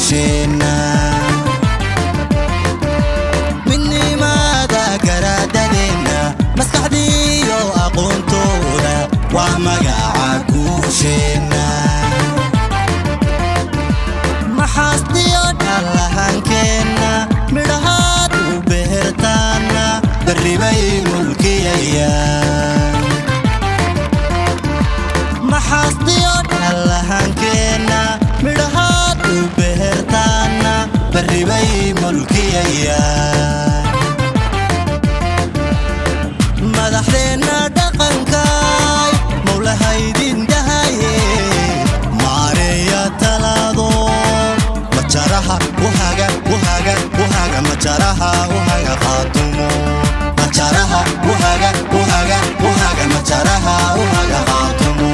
guusheena midnimada garaadadeena maskaxdiyo aqoontooda waa magaca guusheena maxaasdiyo dhallahankeena midhahaad u beertaana barribay mulkiyayaan maxaasdiyo dhallahankeena midhahaad u beertaana barribay mulkiyayaan madaxdeena dhaqankaay mawlahaydin dahaye maareeya talaado majaraha uhaga majaraha uhaga qaatumo majaraha uhaga majaraha uhaga qaatumo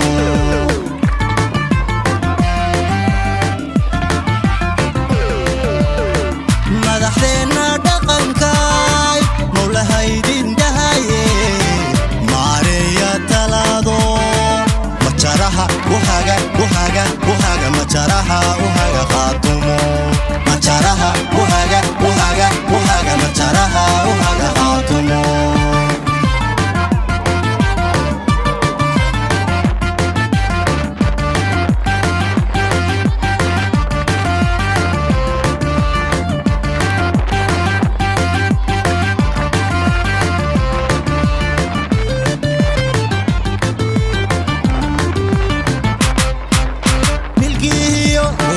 madaxdeena dhaqankaay mawlahaydin dahaye maareeya talaado majaraha uhaga majaraha uhaga qaatumo majaraha uhaga majaraha uhaga qaatumo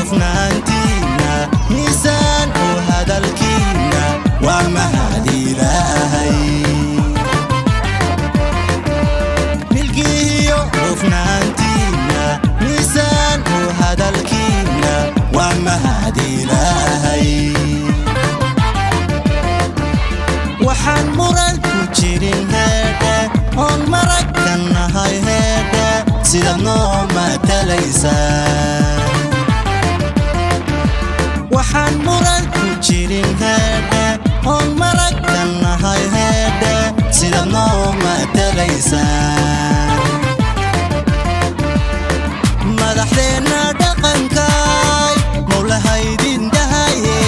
hufnaantiina miisaan u hadalkiina waa mahad ilaahay milkiyo hufnaantiina miisaan u hadalkiina waa mahad ilaahay waxaan muran ku jirin heedhe oon marag ka nahay heedhe sidaad noo matalaysaan waxaan muran ku jirin heedhe oon marag ka nahay heedhe sidaad noo matalaysaan madaxdeena dhaqankaay mawlahaydin dahaye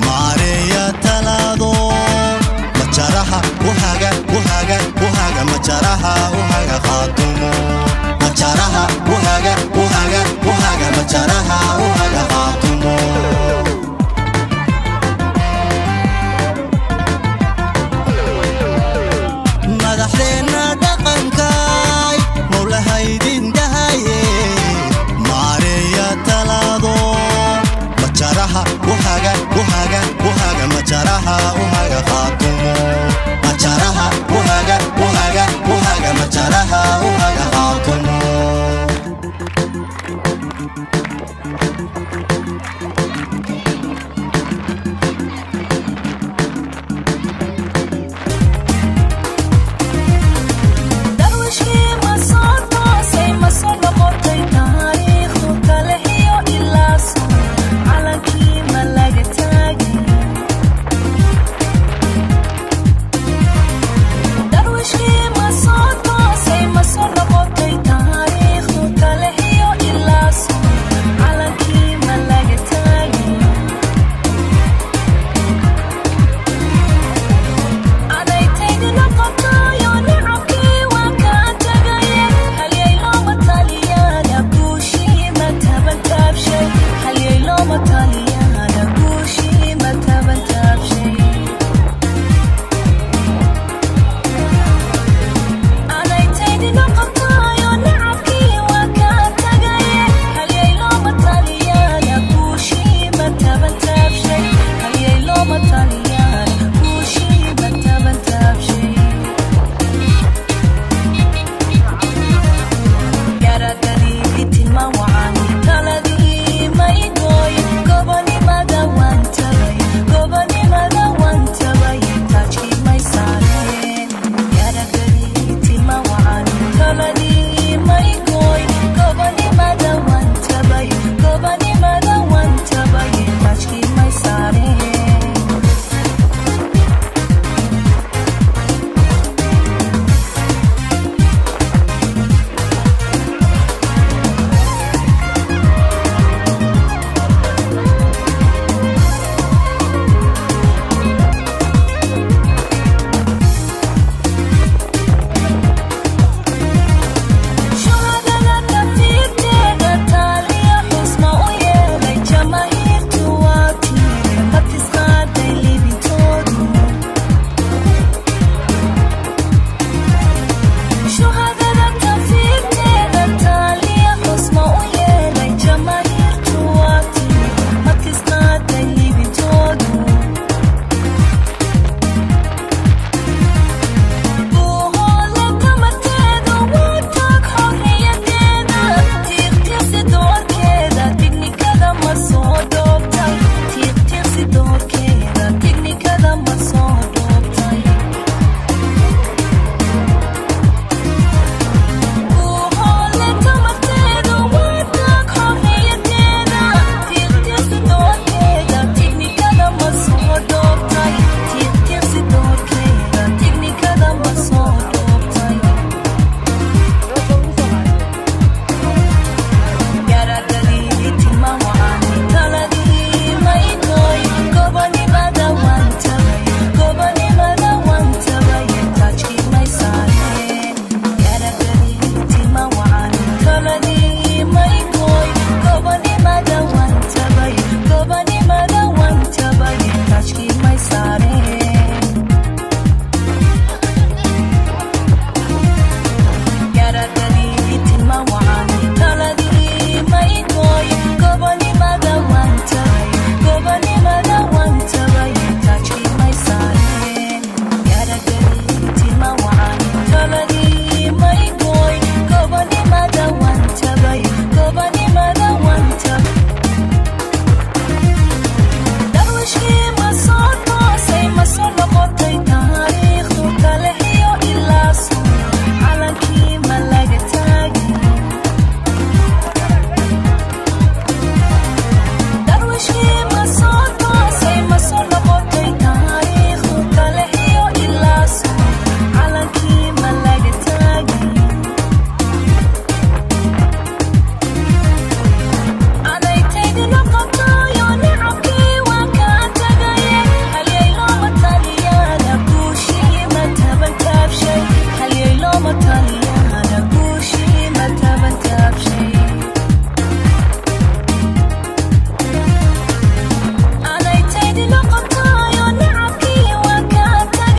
maareeya talaado majaraha uhaga majaraha uhaga qaatumo majaraha uhaga majaraha